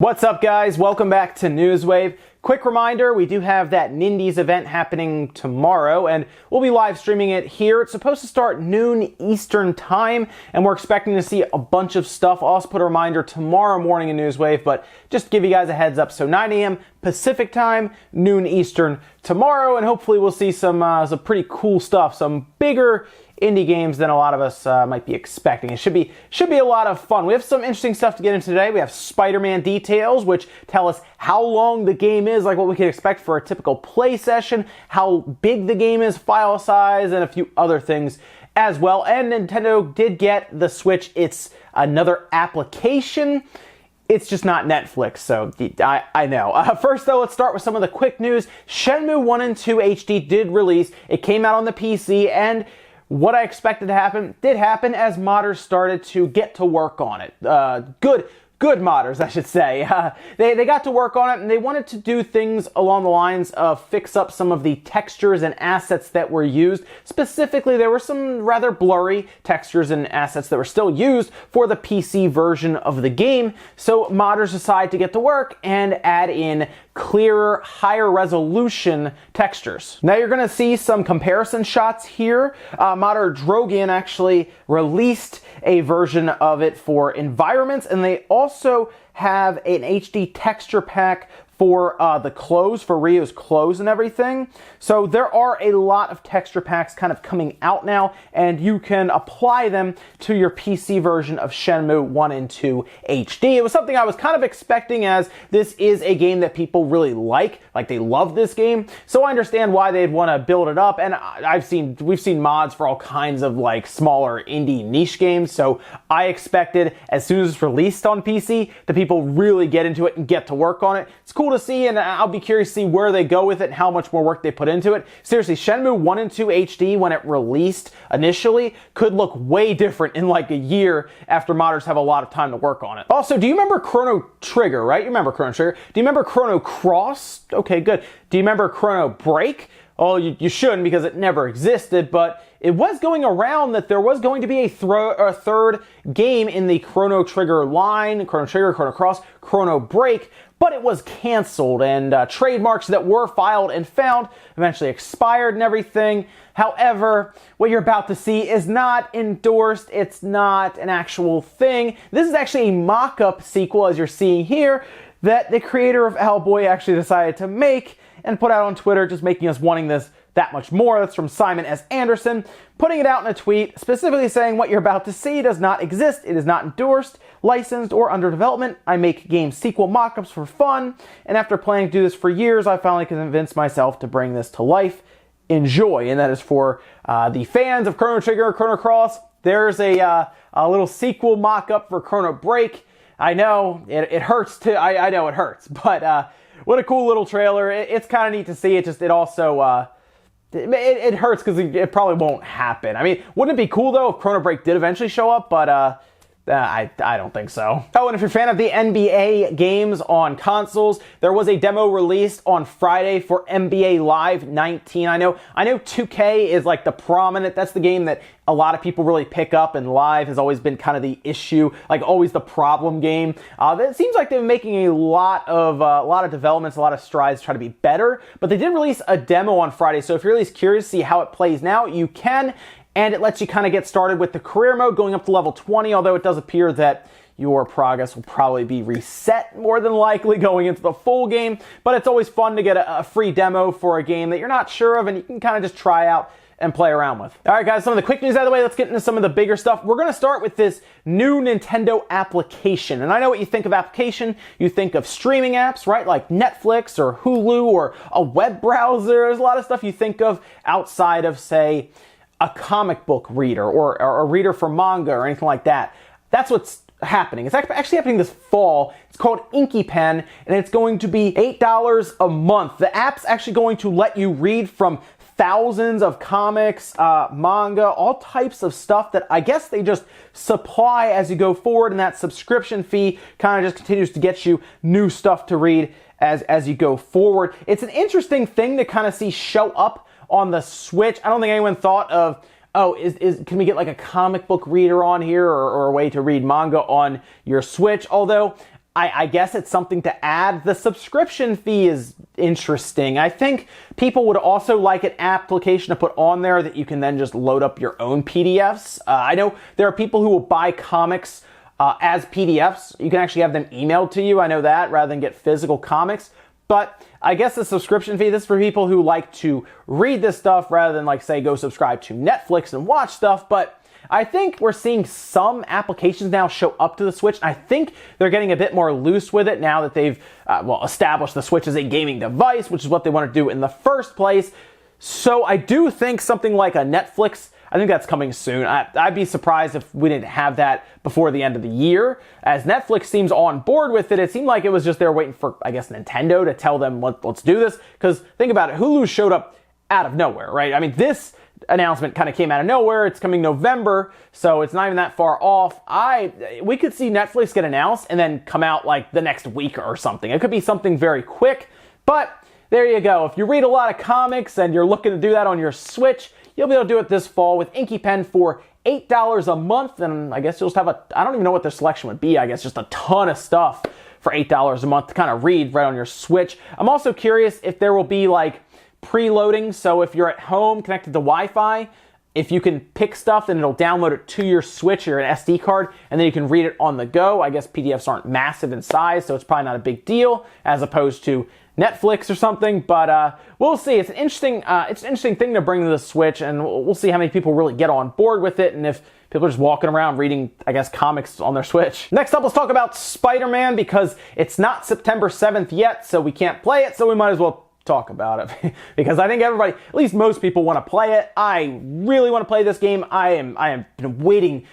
What's up, guys? Welcome back to Newswave. Quick reminder, we do have that Nindies event happening tomorrow, and we'll be live streaming it here. It's supposed to start noon Eastern time, and we're expecting to see a bunch of stuff. I'll also put a reminder tomorrow morning in Newswave, but just to give you guys a heads up. So 9 a.m. Pacific time, noon Eastern tomorrow, and hopefully we'll see some pretty cool stuff, some bigger indie games than a lot of us might be expecting. It should be a lot of fun. We have some interesting stuff to get into today. We have Spider-Man details, which tell us how long the game is, like what we can expect for a typical play session, how big the game is, file size, and a few other things as well. And Nintendo did get the Switch. It's another application. It's just not Netflix, so I know. First, though, let's start with some of the quick news. Shenmue 1 and 2 HD did release. It came out on the PC, and what I expected to happen did happen as modders started to get to work on it. Good modders, I should say. They got to work on it, and they wanted to do things along the lines of fix up some of the textures and assets that were used. Specifically, there were some rather blurry textures and assets that were still used for the PC version of the game. So modders decided to get to work and add in clearer, higher resolution textures. Now you're going to see some comparison shots here. Modder Drogan actually released a version of it for environments, and they also have an HD texture pack for the clothes, for Ryo's clothes and everything. So there are a lot of texture packs kind of coming out now, and you can apply them to your PC version of Shenmue 1 and 2 HD. It was something I was kind of expecting, as this is a game that people really like they love this game. So I understand why they'd want to build it up, and we've seen mods for all kinds of like smaller indie niche games. So I expected as soon as it's released on PC that people really get into it and get to work on it. It's cool to see, and I'll be curious to see where they go with it and how much more work they put into it. Seriously, Shenmue 1 and 2 HD, when it released initially, could look way different in like a year after modders have a lot of time to work on it. Also, do you remember Chrono Trigger, right? You remember Chrono Trigger. Do you remember Chrono Cross? Okay, good. Do you remember Chrono Break? Oh, you shouldn't, because it never existed, but it was going around that there was going to be a third game in the Chrono Trigger line, Chrono Trigger, Chrono Cross, Chrono Break, but it was canceled, and trademarks that were filed and found eventually expired and everything. However, what you're about to see is not endorsed. It's not an actual thing. This is actually a mock-up sequel, as you're seeing here, that the creator of Owlboy actually decided to make and put out on Twitter, just making us wanting this that much more. That's from Simon S. Anderson, putting it out in a tweet, specifically saying what you're about to see does not exist. It is not endorsed, licensed, or under development. I make game sequel mockups for fun, and after planning to do this for years, I finally convinced myself to bring this to life. Enjoy. And that is for the fans of Chrono Trigger, Chrono Cross. There's a little sequel mockup for Chrono Break. I know, it hurts to, I know it hurts, but what a cool little trailer. It's kind of neat to see. It also, it hurts because it probably won't happen. I mean, wouldn't it be cool, though, if Chrono Break did eventually show up? But I don't think so. Oh, and if you're a fan of the NBA games on consoles, there was a demo released on Friday for NBA Live 19. I know 2K is like the prominent, that's the game that a lot of people really pick up, and Live has always been kind of the issue, like always the problem game. It seems like they've been making a lot of developments, a lot of strides to try to be better, but they did release a demo on Friday, so if you're at least curious to see how it plays now, you can. And it lets you kind of get started with the career mode, going up to level 20, although it does appear that your progress will probably be reset more than likely going into the full game. But it's always fun to get a free demo for a game that you're not sure of, and you can kind of just try out and play around with. All right, guys, some of the quick news out of the way. Let's get into some of the bigger stuff. We're going to start with this new Nintendo application. And I know what you think of application. You think of streaming apps, right? Like Netflix or Hulu or a web browser. There's a lot of stuff you think of outside of, say, a comic book reader or a reader for manga or anything like that. That's what's happening. It's actually happening this fall. It's called InkyPen, and it's going to be $8 a month. The app's actually going to let you read from thousands of comics, manga, all types of stuff that I guess they just supply as you go forward, and that subscription fee kind of just continues to get you new stuff to read as you go forward. It's an interesting thing to kind of see show up on the Switch. I don't think anyone thought of, oh, can we get like a comic book reader on here or a way to read manga on your Switch? Although I guess it's something to add. The subscription fee is interesting. I think people would also like an application to put on there that you can then just load up your own PDFs. I know there are people who will buy comics as PDFs. You can actually have them emailed to you. I know that, rather than get physical comics. But I guess the subscription fee, this is for people who like to read this stuff rather than, like, say, go subscribe to Netflix and watch stuff. But I think we're seeing some applications now show up to the Switch. I think they're getting a bit more loose with it now that they've, established the Switch as a gaming device, which is what they want to do in the first place. So I do think something like a Netflix, I think that's coming soon. I'd be surprised if we didn't have that before the end of the year. As Netflix seems on board with it, it seemed like it was just there waiting for, I guess, Nintendo to tell them, let's do this. Because think about it, Hulu showed up out of nowhere, right? I mean, this announcement kind of came out of nowhere. It's coming November, so it's not even that far off. We could see Netflix get announced and then come out like the next week or something. It could be something very quick, but there you go. If you read a lot of comics and you're looking to do that on your Switch, you'll be able to do it this fall with InkyPen for $8 a month, and I guess you'll just have I don't even know what their selection would be. I guess just a ton of stuff for $8 a month to kind of read right on your Switch. I'm also curious if there will be like preloading, so if you're at home connected to Wi-Fi, if you can pick stuff, then it'll download it to your Switch or an SD card, and then you can read it on the go. I guess PDFs aren't massive in size, so it's probably not a big deal, as opposed to Netflix or something, but we'll see. It's an interesting thing to bring to the Switch, and we'll see how many people really get on board with it, and if people are just walking around reading, I guess, comics on their Switch. Next up, let's talk about Spider-Man, because it's not September 7th yet, so we can't play it, so we might as well talk about it because I think everybody, at least most people, want to play it. I really want to play this game. I am been waiting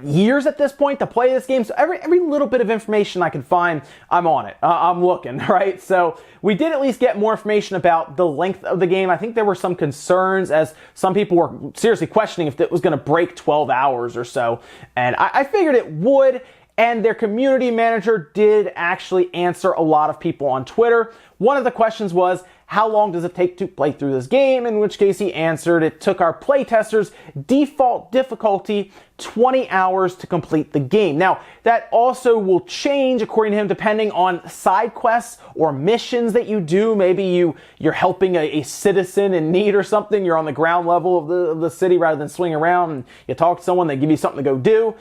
years at this point to play this game, so every little bit of information I can find, I'm on it. I'm looking, right? So we did at least get more information about the length of the game. I think there were some concerns, as some people were seriously questioning if it was going to break 12 hours or so, and I figured it would. And their community manager did actually answer a lot of people on Twitter. One of the questions was, how long does it take to play through this game? In which case he answered, it took our playtesters default difficulty 20 hours to complete the game. Now, that also will change, according to him, depending on side quests or missions that you do. Maybe you're helping a citizen in need or something. You're on the ground level of the city rather than swing around, and you talk to someone, they give you something to go do.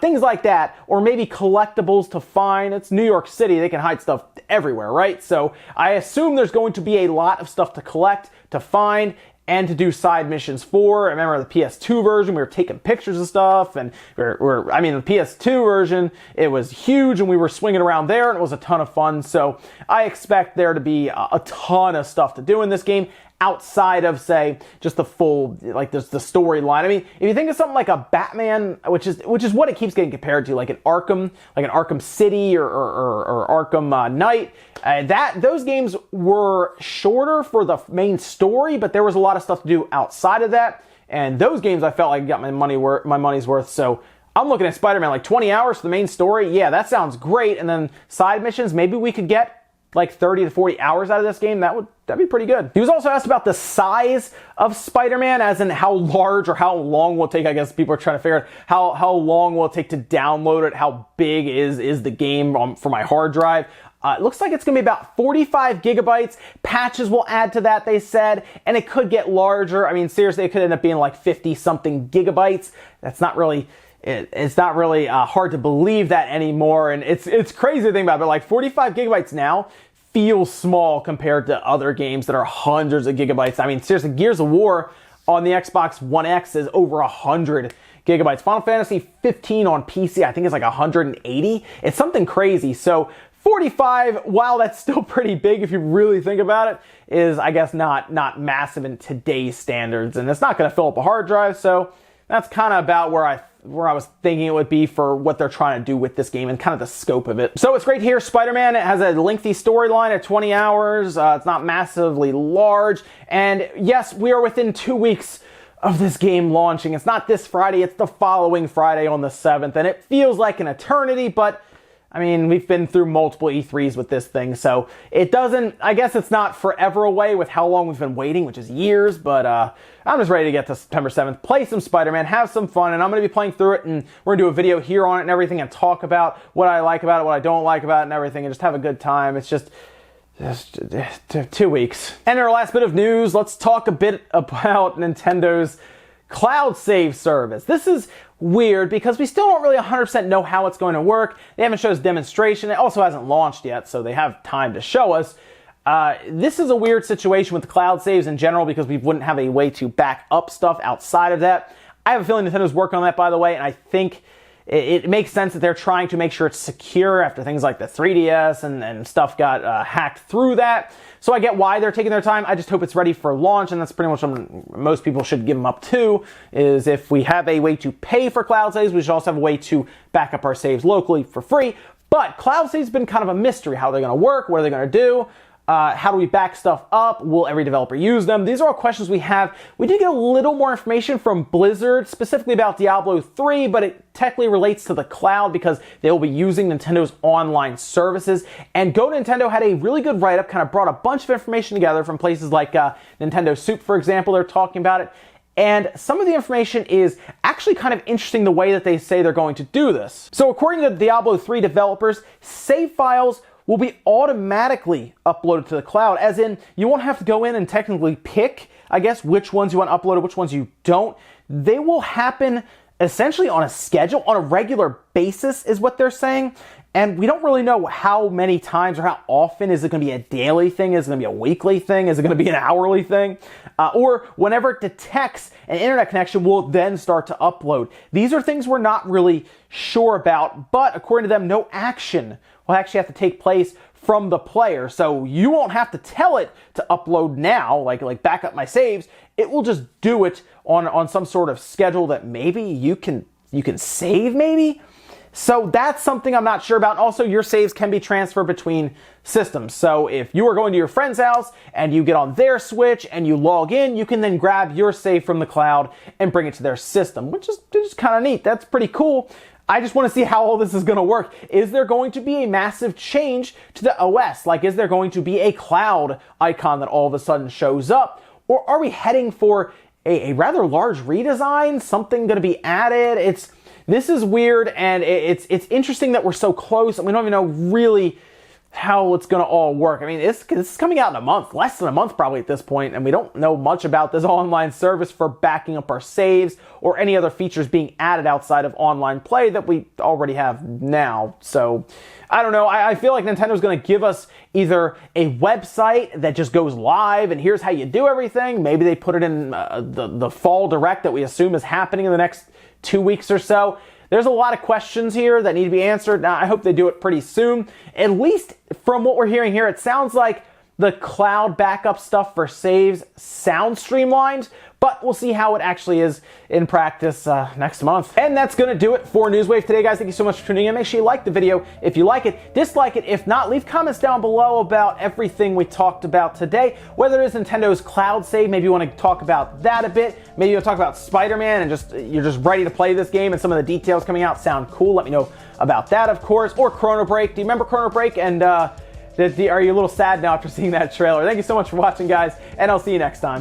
Things like that, or maybe collectibles to find. It's New York City. They can hide stuff everywhere, right? So I assume there's going to be a lot of stuff to collect, to find, and to do side missions for. I remember the PS2 version, we were taking pictures of stuff, and the PS2 version, it was huge, and we were swinging around there, and it was a ton of fun. So I expect there to be a ton of stuff to do in this game, outside of, say, just the full, like, there's the storyline. I mean, if you think of something like a Batman, which is what it keeps getting compared to, like an Arkham City or Arkham Knight, those games were shorter for the main story, but there was a lot of stuff to do outside of that, and those games I felt like I got my money's worth. So I'm looking at Spider-Man, like 20 hours for the main story. Yeah, that sounds great. And then side missions, maybe we could get like 30 to 40 hours out of this game. That'd be pretty good. He was also asked about the size of Spider-Man, as in how large or how long will it take. I guess people are trying to figure out how long will it take to download it, how big is the game for my hard drive. It looks like it's going to be about 45 gigabytes. Patches will add to that, they said, and it could get larger. I mean, seriously, it could end up being like 50-something gigabytes. That's not really... It's not really hard to believe that anymore, and it's crazy to think about, but like 45 gigabytes now feels small compared to other games that are hundreds of gigabytes. I mean, seriously, Gears of War on the Xbox One X is over 100 gigabytes. Final Fantasy 15 on PC, I think, is like 180. It's something crazy. So 45, while that's still pretty big if you really think about it, is, I guess, not massive in today's standards, and it's not going to fill up a hard drive. So that's kind of about where I was thinking it would be for what they're trying to do with this game and kind of the scope of it. So it's great here. Spider-Man, it has a lengthy storyline at 20 hours. It's not massively large. And yes, we are within 2 weeks of this game launching. It's not this Friday, it's the following Friday on the 7th. And it feels like an eternity, but I mean, we've been through multiple E3s with this thing, so it doesn't, I guess it's not forever away with how long we've been waiting, which is years, but I'm just ready to get to September 7th, play some Spider-Man, have some fun, and I'm going to be playing through it, and we're going to do a video here on it and everything, and talk about what I like about it, what I don't like about it, and everything, and just have a good time. It's just 2 weeks. And in our last bit of news, let's talk a bit about Nintendo's cloud save service. This is weird because we still don't really 100% know how it's going to work. They haven't shown us demonstration. It also hasn't launched yet, so they have time to show us. This is a weird situation with the cloud saves in general because we wouldn't have a way to back up stuff outside of that. I have a feeling Nintendo's working on that, by the way, and I think it makes sense that they're trying to make sure it's secure after things like the 3DS and stuff got hacked through that. So I get why they're taking their time. I just hope it's ready for launch, and that's pretty much what most people should give them up to, is if we have a way to pay for cloud saves, we should also have a way to back up our saves locally for free. But cloud saves have been kind of a mystery. How they're going to work, what are they going to do? How do we back stuff up? Will every developer use them? These are all questions we have. We did get a little more information from Blizzard, specifically about Diablo 3, but it technically relates to the cloud because they will be using Nintendo's online services. And Go Nintendo had a really good write-up, kind of brought a bunch of information together from places like Nintendo Soup, for example. They're talking about it. And some of the information is actually kind of interesting the way that they say they're going to do this. So according to Diablo 3 developers, save files will be automatically uploaded to the cloud, as in you won't have to go in and technically pick, I guess, which ones you want uploaded, which ones you don't. They will happen essentially on a schedule, on a regular basis is what they're saying. And we don't really know how many times or how often. Is it going to be a daily thing? Is it going to be a weekly thing? Is it going to be an hourly thing? Or whenever it detects an internet connection, will then start to upload. These are things we're not really sure about, but according to them, no action will actually have to take place from the player. So you won't have to tell it to upload now, like back up my saves. It will just do it on some sort of schedule that maybe you can save, maybe? So that's something I'm not sure about. Also, your saves can be transferred between systems. So if you are going to your friend's house and you get on their Switch and you log in, you can then grab your save from the cloud and bring it to their system, which is kind of neat. That's pretty cool. I just want to see how all this is going to work. Is there going to be a massive change to the OS? Like, is there going to be a cloud icon that all of a sudden shows up? Or are we heading for a rather large redesign? Something going to be added? This is weird, and it's interesting that we're so close, and we don't even know really how it's going to all work. I mean, this is coming out in a month, less than a month probably at this point, and we don't know much about this online service for backing up our saves or any other features being added outside of online play that we already have now. So, I don't know. I feel like Nintendo's going to give us either a website that just goes live and here's how you do everything. Maybe they put it in the Fall Direct that we assume is happening in the next 2 weeks or so. There's a lot of questions here that need to be answered. Now, I hope they do it pretty soon. At least from what we're hearing here, it sounds like the cloud backup stuff for saves sounds streamlined, but we'll see how it actually is in practice next month. And that's going to do it for Newswave today, guys. Thank you so much for tuning in. Make sure you like the video if you like it, dislike it. If not, leave comments down below about everything we talked about today, whether it is Nintendo's cloud save, maybe you want to talk about that a bit, maybe you'll talk about Spider-Man and you're just ready to play this game and some of the details coming out sound cool. Let me know about that, of course, or Chrono Break. Do you remember Chrono Break? And are you a little sad now after seeing that trailer? Thank you so much for watching, guys, and I'll see you next time.